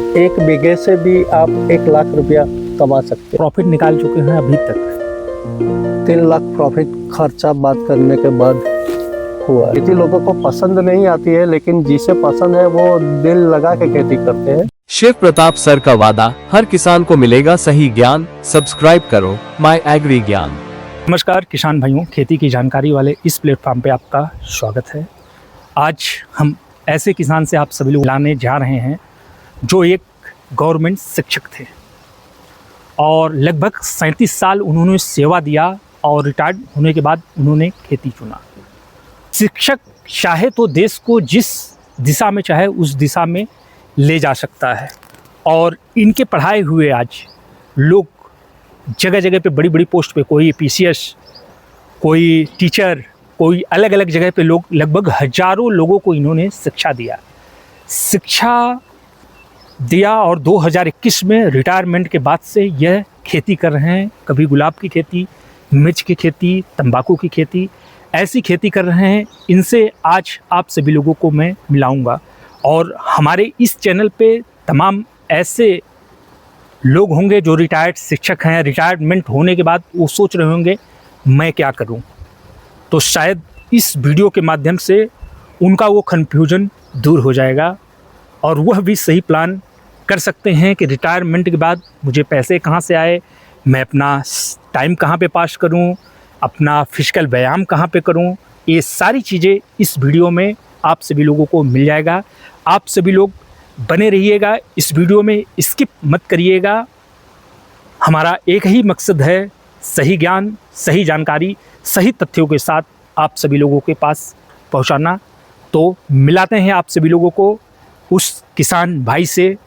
एक बीघे से भी आप 1 लाख रुपया कमा सकते हैं। प्रॉफिट निकाल चुके हैं अभी तक? 3 लाख प्रॉफिट खर्चा बात करने के बाद हुआ। खेती लोगों को पसंद नहीं आती है, लेकिन जिसे पसंद है वो दिल लगा के खेती करते हैं। शिव प्रताप सर का वादा, हर किसान को मिलेगा सही ज्ञान। सब्सक्राइब करो माय एग्री ज्ञान। नमस्कार किसान भाइयों, खेती की जानकारी वाले इस प्लेटफॉर्म पे आपका स्वागत है। आज हम ऐसे किसान से आप सभी लोग लाने जा रहे हैं जो एक गवर्नमेंट शिक्षक थे और लगभग 37 साल उन्होंने सेवा दिया और रिटायर्ड होने के बाद उन्होंने खेती चुना। शिक्षक चाहे तो देश को जिस दिशा में चाहे उस दिशा में ले जा सकता है और इनके पढ़ाए हुए आज लोग जगह जगह पे बड़ी बड़ी पोस्ट पे, कोई PCS, कोई टीचर, कोई अलग अलग जगह पे लोग, लगभग हजारों लोगों को इन्होंने शिक्षा दिया और 2021 में रिटायरमेंट के बाद से यह खेती कर रहे हैं। कभी गुलाब की खेती, मिर्च की खेती, तंबाकू की खेती, ऐसी खेती कर रहे हैं। इनसे आज आप सभी लोगों को मैं मिलाऊंगा और हमारे इस चैनल पे तमाम ऐसे लोग होंगे जो रिटायर्ड शिक्षक हैं। रिटायरमेंट होने के बाद वो सोच रहे होंगे मैं क्या करूं, तो शायद इस वीडियो के माध्यम से उनका वो कन्फ्यूजन दूर हो जाएगा और वह भी सही प्लान कर सकते हैं कि रिटायरमेंट के बाद मुझे पैसे कहाँ से आए, मैं अपना टाइम कहाँ पे पास करूं, अपना फिजिकल व्यायाम कहाँ पे करूं। ये सारी चीज़ें इस वीडियो में आप सभी लोगों को मिल जाएगा। आप सभी लोग बने रहिएगा इस वीडियो में, स्किप मत करिएगा। हमारा एक ही मकसद है, सही ज्ञान, सही जानकारी, सही तथ्यों के साथ आप सभी लोगों के पास पहुंचाना। तो मिलाते हैं आप सभी लोगों को उस किसान भाई से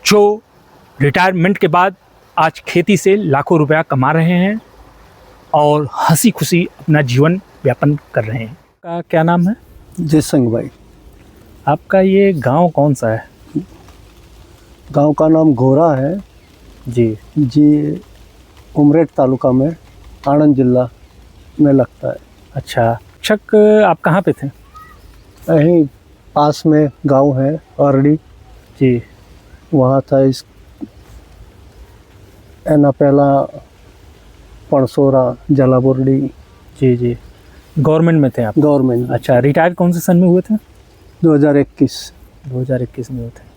जो रिटायरमेंट के बाद आज खेती से लाखों रुपया कमा रहे हैं और हंसी खुशी अपना जीवन व्यापन कर रहे हैं। का क्या नाम है? जयसंग भाई। आपका ये गांव कौन सा है? गांव का नाम घोरा है जी। उमरेठ तालुका में, आणंद जिला में लगता है। अच्छा, शिक्षक आप कहाँ पे थे? यहीं पास में गांव है अरड़ी जी, वहाँ था। इस एना पहला पणसोरा, जलाबोरडी। जी। गवर्नमेंट में थे आप? गवर्नमेंट। अच्छा, रिटायर कौन से सन में हुए थे? 2021 में हुए थे।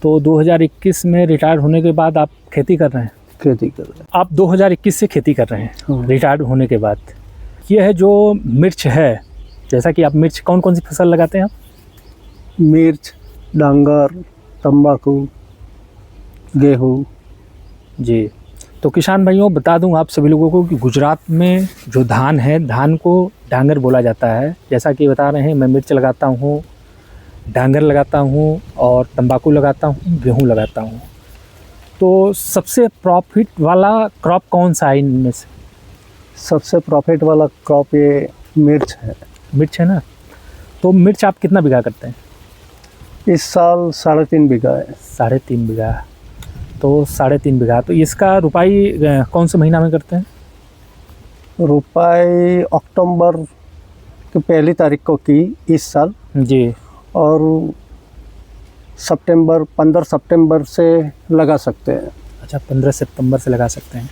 तो 2021 में रिटायर होने के बाद आप खेती कर रहे हैं? खेती कर रहे हैं। आप 2021 से खेती कर रहे हैं? हाँ। रिटायर होने के बाद यह है जो मिर्च है, जैसा कि आप मिर्च कौन कौन सी फसल लगाते हैं आप? मिर्च, डांगर, तंबाकू, गेहूँ। जी। तो किसान भाइयों बता दूं आप सभी लोगों को कि गुजरात में जो धान है, धान को डांगर बोला जाता है। जैसा कि बता रहे हैं, मैं मिर्च लगाता हूँ, डांगर लगाता हूँ और तंबाकू लगाता हूँ, गेहूँ लगाता हूँ। तो सबसे प्रॉफिट वाला क्रॉप कौन सा है इनमें से? सबसे प्रॉफिट वाला क्रॉप ये मिर्च है। मिर्च है ना? तो मिर्च आप कितना बीघा करते हैं? इस साल 3.5 बीघा है। 3.5 बीघा। तो 3.5 बीघा, तो इसका रुपाई कौन से महीना में करते हैं? रुपाई अक्टूबर की 1 तारीख को की इस साल जी। और 15 सितंबर से लगा सकते हैं। अच्छा, 15 सितंबर से लगा सकते हैं।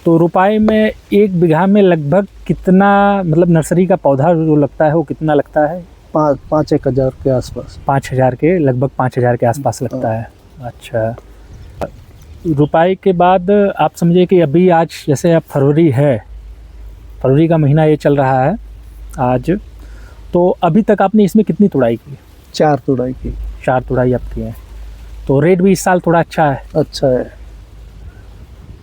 तो रुपाई में 1 बीघा में लगभग कितना, मतलब नर्सरी का पौधा जो लगता है वो कितना लगता है? 5-1 हज़ार के आसपास। 5,000 के, लगभग 5,000 के आसपास लगता है। अच्छा, रुपाई के बाद आप समझिए कि अभी आज जैसे अब फरवरी का महीना ये चल रहा है आज, तो अभी तक आपने इसमें कितनी तुड़ाई की? 4 तुड़ाई की। 4 तुड़ाई आप की है। तो रेट भी इस साल थोड़ा अच्छा है।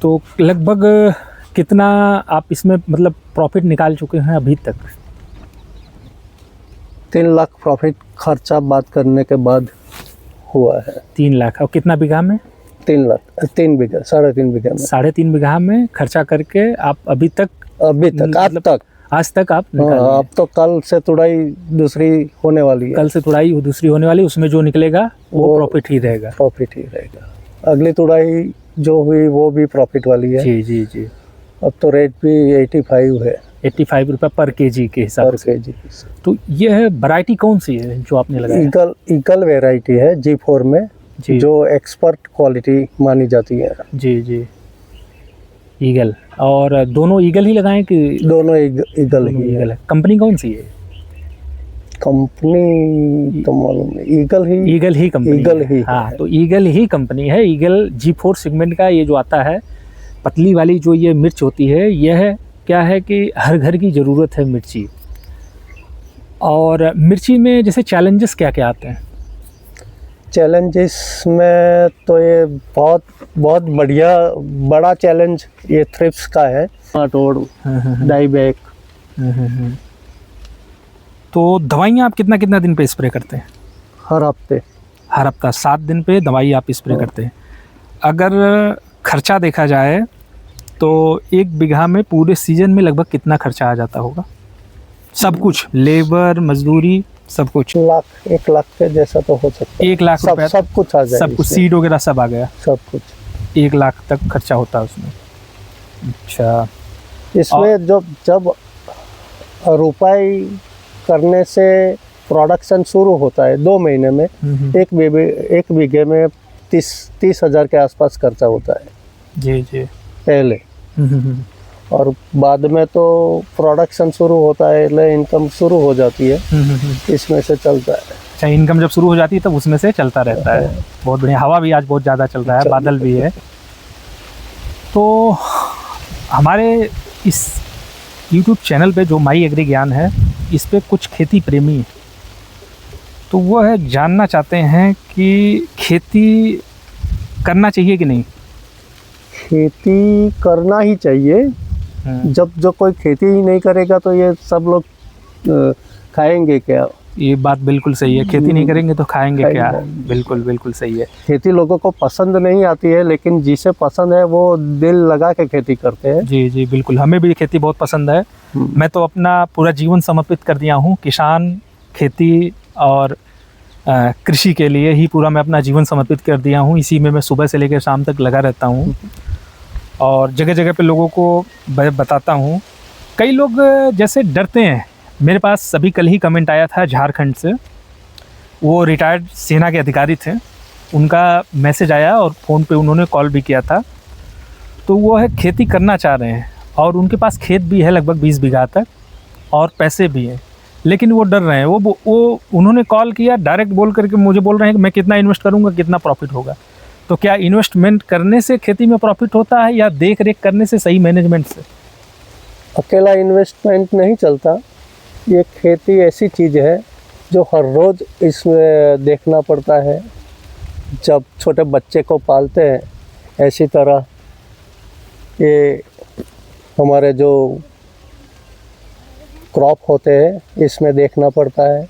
तो लगभग कितना आप इसमें मतलब प्रॉफिट निकाल चुके हैं अभी तक? 3 लाख प्रॉफिट खर्चा बात करने के बाद हुआ है। 3 लाख। और कितना बीघा में? 3 लाख, 3 बीघा, 3.5 बीघा में। 3.5 बीघा में खर्चा करके आप अभी तक आज तक आप निकाल लिए। अब तो कल से तुड़ाई दूसरी होने वाली है। कल से तुड़ाई दूसरी होने वाली, उसमें जो निकलेगा वो प्रॉफिट ही रहेगा। अगली तुड़ाई जो हुई वो भी प्रॉफिट वाली है। जी। अब तो रेट भी 85 है। 85 रुपये पर केजी के हिसाब से। तो यह वैरायटी कौन सी है जो आपने लगाई? ईगल वैरायटी है G4 में। जी जो एक्सपर्ट क्वालिटी मानी जाती है। जी जी। ईगल, और दोनों ईगल ही लगाएं कि दोनों ईगल दोनों ही है। ईगल है? कंपनी कौन सी है? कंपनी तो मालूम नहीं, ईगल ही कंपनी ईगल है। ही हाँ, है। तो ईगल ही कंपनी है। ईगल G4 सेगमेंट का ये जो आता है, पतली वाली जो ये मिर्च होती है, यह क्या है कि हर घर की ज़रूरत है मिर्ची। और मिर्ची में जैसे चैलेंजेस क्या क्या आते हैं? चैलेंजेस में तो ये बहुत बहुत बड़ा चैलेंज ये थ्रिप्स का है। Toad, dieback. तो दवाइयाँ आप कितना कितना दिन पे स्प्रे करते हैं? हर हफ्ते। हर हफ्ता 7 दिन पे दवाई आप स्प्रे करते हैं। अगर खर्चा देखा जाए तो 1 बीघा में पूरे सीजन में लगभग कितना खर्चा आ जाता होगा? सब कुछ, लेबर, मजदूरी, सब कुछ। 1 लाख के जैसा तो हो सकता है। 1 लाख रुपया सब कुछ आ जाए, सब कुछ, इसमें। सीड वगैरह सब आ गया, सब कुछ 1 लाख तक खर्चा होता है उसमें। अच्छा, इसमें जब रुपाई करने से प्रोडक्शन शुरू होता है 2 महीने में, 1 बीघे में 30,000 के आसपास खर्चा होता है जी जी। पहले। और बाद में तो प्रोडक्शन शुरू होता है, એટલે इनकम शुरू हो जाती है, इसमें से चलता है। अच्छा, इनकम जब शुरू हो जाती है तब उसमें से चलता रहता है। बहुत बढ़िया। हवा भी आज बहुत ज़्यादा चल रहा है, बादल भी है। तो हमारे इस YouTube चैनल पे जो माई एग्री ज्ञान है, इस पे कुछ खेती प्रेमी हैं, तो वो है जानना चाहते हैं कि खेती करना चाहिए कि नहीं? खेती करना ही चाहिए। जब जो कोई खेती ही नहीं करेगा तो ये सब लोग खाएंगे क्या? ये बात बिल्कुल सही है। खेती नहीं करेंगे तो खाएंगे क्या? बिल्कुल बिल्कुल सही है। खेती लोगों को पसंद नहीं आती है, लेकिन जिसे पसंद है वो दिल लगा के खेती करते हैं। जी जी बिल्कुल, हमें भी खेती बहुत पसंद है। मैं तो अपना पूरा जीवन समर्पित कर दिया हूँ किसान, खेती और कृषि के लिए ही पूरा मैं अपना जीवन समर्पित कर दिया हूँ। इसी में मैं सुबह से लेकर शाम तक लगा रहता हूँ और जगह जगह पे लोगों को बताता हूँ। कई लोग जैसे डरते हैं। मेरे पास अभी कल ही कमेंट आया था झारखंड से, वो रिटायर्ड सेना के अधिकारी थे, उनका मैसेज आया और फ़ोन पे उन्होंने कॉल भी किया था। तो वो है खेती करना चाह रहे हैं और उनके पास खेत भी है लगभग 20 बीघा तक और पैसे भी हैं, लेकिन वो डर रहे हैं। वो उन्होंने कॉल किया, डायरेक्ट बोल करके मुझे बोल रहे हैं कि मैं कितना इन्वेस्ट करूँगा, कितना प्रॉफिट होगा। तो क्या इन्वेस्टमेंट करने से खेती में प्रॉफिट होता है या देख रेख करने से, सही मैनेजमेंट से? अकेला इन्वेस्टमेंट नहीं चलता। ये खेती ऐसी चीज़ है जो हर रोज़ इसमें देखना पड़ता है। जब छोटे बच्चे को पालते हैं, ऐसी तरह ये हमारे जो क्रॉप होते हैं इसमें देखना पड़ता है,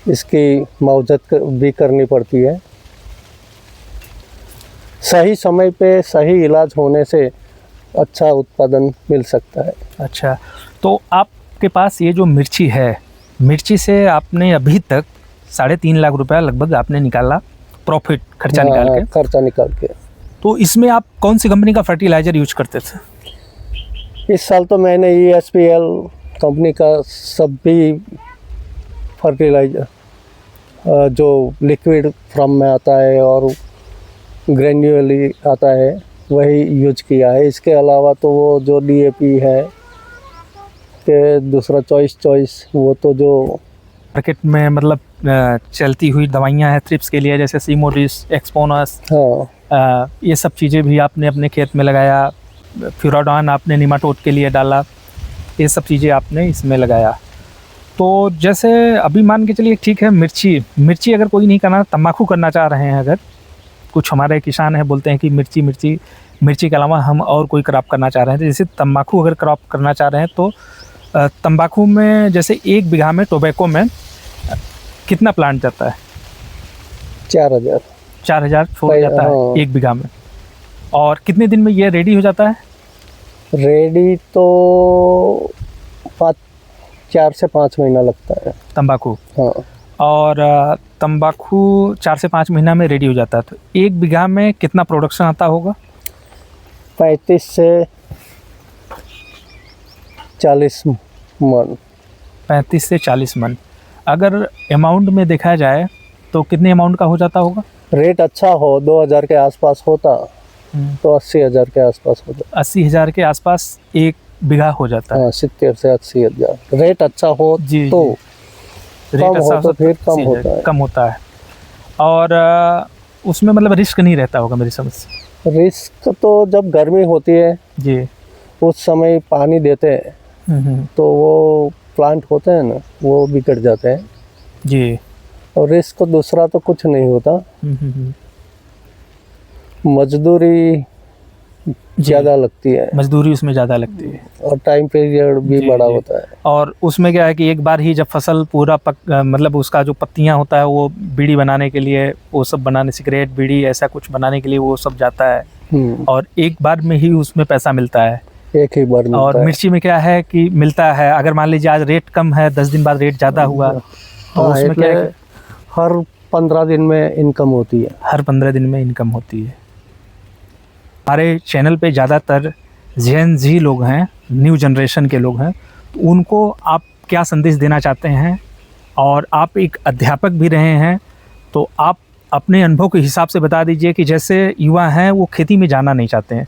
इसकी मुआवजत भी करनी पड़ती है। सही समय पे सही इलाज होने से अच्छा उत्पादन मिल सकता है। अच्छा, तो आपके पास ये जो मिर्ची है, मिर्ची से आपने अभी तक 3.5 लाख रुपया लगभग आपने निकाला प्रॉफिट, खर्चा निकाल के। खर्चा निकाल के। तो इसमें आप कौन सी कंपनी का फर्टिलाइज़र यूज करते थे? इस साल तो मैंने ESPL कंपनी का सभी फर्टिलाइजर जो लिक्विड फॉर्म में आता है और ग्रेन्युअली आता है वही यूज किया है। इसके अलावा तो वो जो DAP है के दूसरा चॉइस वो तो जो मार्केट में मतलब चलती हुई दवाइयाँ हैं थ्रिप्स के लिए, जैसे सीमोडिस, एक्सपोनस, हाँ, ये सब चीज़ें भी आपने अपने खेत में लगाया। फ्यूराडॉन आपने निमाटोड के लिए डाला, ये सब चीज़ें आपने इसमें लगाया। तो जैसे अभी मान के चलिए, ठीक है, मिर्ची अगर कोई नहीं करना, तम्बाकू करना चाह रहे हैं, अगर कुछ हमारे किसान हैं बोलते हैं कि मिर्ची के अलावा हम और कोई क्रॉप करना चाह रहे हैं, तो जैसे तम्बाकू अगर क्रॉप करना चाह रहे हैं तो तम्बाकू में जैसे 1 बीघा में टोबैको में कितना प्लांट जाता है? 4,000 छोड़ जाता है 1 बीघा में। और कितने दिन में ये रेडी हो जाता है? रेडी तो 4 से 5 महीना लगता है तंबाकू। हाँ। और तंबाकू 4 से 5 महीना में रेडी हो जाता है। तो 1 बीघा में कितना प्रोडक्शन आता होगा? 35 से 40 मन। 35 से 40 मन। अगर अमाउंट में देखा जाए तो कितने अमाउंट का हो जाता होगा? रेट अच्छा हो 2000 के आसपास होता तो 80,000 के आसपास होता। 80,000 के आसपास एक बीघा हो जाता है। हाँ 70 से 80,000 रेट अच्छा हो जी, तो रेट कम अच्छा हो तो फिर कम होता है। कम होता है। और उसमें मतलब रिस्क नहीं रहता होगा मेरी समझ से। रिस्क तो जब गर्मी होती है जी। उस समय पानी देते हैं तो वो प्लांट होते हैं ना वो बिगड़ जाते हैं। जी। और रिस्क दूसरा तो कुछ नहीं होता। मजदूरी ज़्यादा लगती है मजदूरी उसमें ज़्यादा लगती है और टाइम पीरियड भी जी, बड़ा जी। होता है। और उसमें क्या है कि एक बार ही जब फसल पूरा मतलब उसका जो पत्तियां होता है वो बीड़ी बनाने के लिए, वो सब बनाने, सिगरेट बीड़ी ऐसा कुछ बनाने के लिए वो सब जाता है और एक बार में ही उसमें पैसा मिलता है। एक ही बार मिलता और है। मिर्ची में क्या है कि मिलता है, अगर मान लीजिए आज रेट कम है, 10 दिन बाद रेट ज़्यादा हुआ तो हाँ, उसमें क्या है कि हर 15 दिन में इनकम होती है। हर 15 दिन में इनकम होती है। हमारे चैनल पे ज़्यादातर जेन जी लोग हैं, न्यू जनरेशन के लोग हैं, तो उनको आप क्या संदेश देना चाहते हैं? और आप एक अध्यापक भी रहे हैं, तो आप अपने अनुभव के हिसाब से बता दीजिए कि जैसे युवा हैं वो खेती में जाना नहीं चाहते हैं,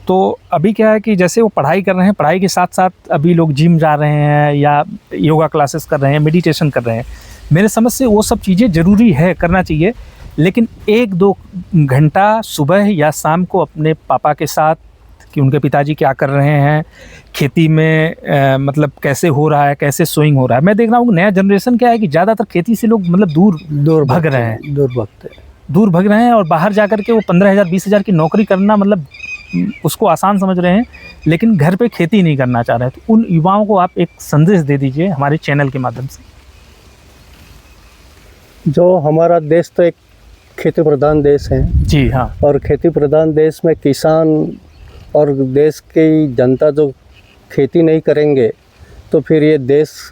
तो अभी क्या है कि जैसे वो पढ़ाई कर रहे हैं, पढ़ाई के साथ साथ अभी लोग जिम जा रहे हैं या योगा क्लासेस कर रहे हैं, मेडिटेशन कर रहे हैं। मेरे समझ से वो सब चीज़ें ज़रूरी है, करना चाहिए, लेकिन 1-2 घंटा सुबह या शाम को अपने पापा के साथ कि उनके पिताजी क्या कर रहे हैं, खेती में मतलब कैसे हो रहा है, कैसे सोइंग हो रहा है। मैं देख रहा हूँ नया जनरेशन क्या है कि ज़्यादातर खेती से लोग मतलब दूर भाग रहे हैं, दूर भाग रहे हैं और बाहर जाकर के वो 15,000 20,000 की नौकरी करना मतलब उसको आसान समझ रहे हैं, लेकिन घर पे खेती नहीं करना चाह रहे हैं। तो उन युवाओं को आप एक संदेश दे दीजिए हमारे चैनल के माध्यम से। जो हमारा देश तो एक खेती प्रधान देश है। जी हाँ। और खेती प्रधान देश में किसान और देश की जनता जो खेती नहीं करेंगे तो फिर ये देश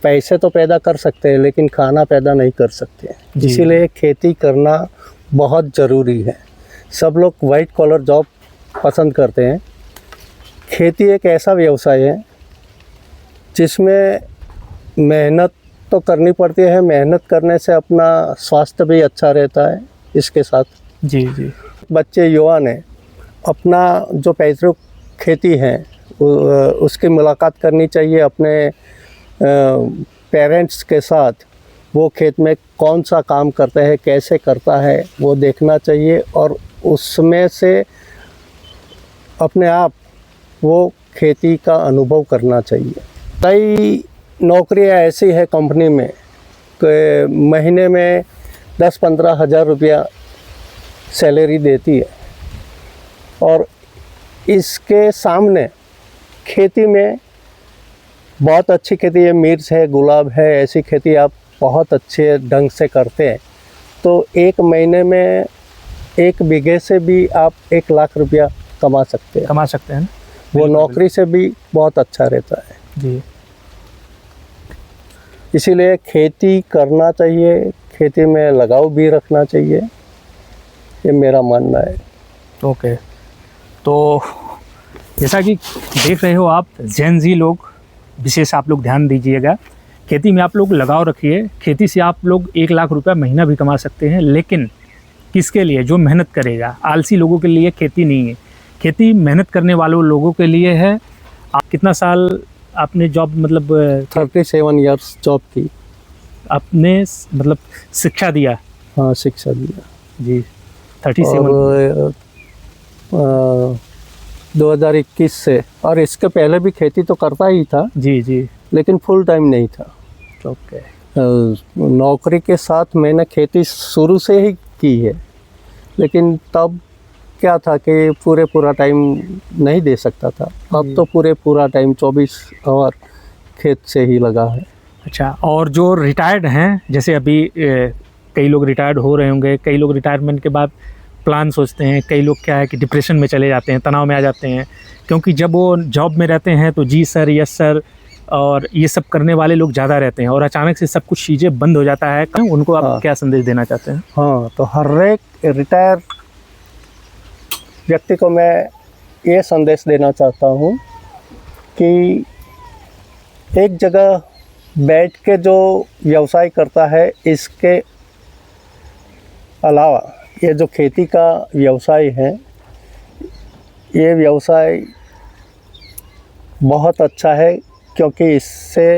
पैसे तो पैदा कर सकते हैं लेकिन खाना पैदा नहीं कर सकते। इसीलिए खेती करना बहुत ज़रूरी है। सब लोग वाइट कॉलर जॉब पसंद करते हैं। खेती एक ऐसा व्यवसाय है जिसमें मेहनत तो करनी पड़ती है, मेहनत करने से अपना स्वास्थ्य भी अच्छा रहता है। इसके साथ जी जी बच्चे युवा ने अपना जो पैतृक खेती है उसकी मुलाकात करनी चाहिए अपने पेरेंट्स के साथ। वो खेत में कौन सा काम करते हैं, कैसे करता है, वो देखना चाहिए और उसमें से अपने आप वो खेती का अनुभव करना चाहिए। कई नौकरियां ऐसी है कंपनी में कि महीने में 10-15 हज़ार रुपया सैलरी देती है और इसके सामने खेती में बहुत अच्छी खेती है, मिर्च है, गुलाब है, ऐसी खेती आप बहुत अच्छे ढंग से करते हैं तो एक महीने में 1 बीघे से भी आप 1 लाख रुपया कमा सकते हैं। वो नौकरी से भी बहुत अच्छा रहता है जी। इसीलिए खेती करना चाहिए, खेती में लगाव भी रखना चाहिए, ये मेरा मानना है। ओके, तो जैसा कि देख रहे हो आप, जेन जी लोग विशेष आप लोग ध्यान दीजिएगा, खेती में आप लोग लगाव रखिए। खेती से आप लोग 1 लाख रुपया महीना भी कमा सकते हैं, लेकिन किसके लिए? जो मेहनत करेगा। आलसी लोगों के लिए खेती नहीं है, खेती मेहनत करने वालों लोगों के लिए है। आप कितना साल आपने जॉब मतलब 37 ईयर्स जॉब की। आपने मतलब शिक्षा दिया? हाँ, शिक्षा दिया जी। 37 और 2021 से, और इसके पहले भी खेती तो करता ही था जी जी, लेकिन फुल टाइम नहीं था। ओके। नौकरी के साथ मैंने खेती शुरू से ही की है, लेकिन तब क्या था कि पूरा टाइम नहीं दे सकता था। अब तो पूरा टाइम 24 आवर खेत से ही लगा है। अच्छा, और जो रिटायर्ड हैं, जैसे अभी कई लोग रिटायर्ड हो रहे होंगे, कई लोग रिटायरमेंट के बाद प्लान सोचते हैं, कई लोग क्या है कि डिप्रेशन में चले जाते हैं, तनाव में आ जाते हैं, क्योंकि जब वो जॉब में रहते हैं तो जी सर, यस सर और ये सब करने वाले लोग ज़्यादा रहते हैं और अचानक से सब कुछ चीज़ें बंद हो जाता है। उनको आप क्या संदेश देना चाहते हैं? हाँ, तो हर एक रिटायर व्यक्ति को मैं ये संदेश देना चाहता हूँ कि एक जगह बैठ के जो व्यवसाय करता है, इसके अलावा ये जो खेती का व्यवसाय है, ये व्यवसाय बहुत अच्छा है, क्योंकि इससे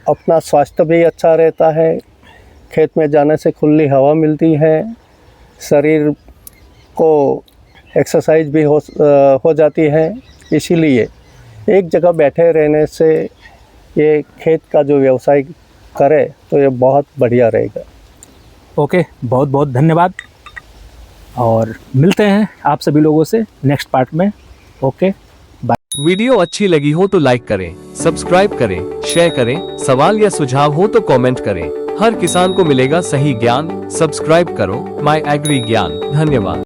अपना स्वास्थ्य भी अच्छा रहता है, खेत में जाने से खुली हवा मिलती है, शरीर को एक्सरसाइज भी हो जाती है। इसीलिए एक जगह बैठे रहने से ये खेत का जो व्यवसाय करे तो ये बहुत बढ़िया रहेगा। ओके, बहुत बहुत धन्यवाद और मिलते हैं आप सभी लोगों से नेक्स्ट पार्ट में। ओके, वीडियो अच्छी लगी हो तो लाइक करें, सब्सक्राइब करें, शेयर करें, सवाल या सुझाव हो तो कमेंट करें। हर किसान को मिलेगा सही ज्ञान। सब्सक्राइब करो माय एग्री ज्ञान। धन्यवाद।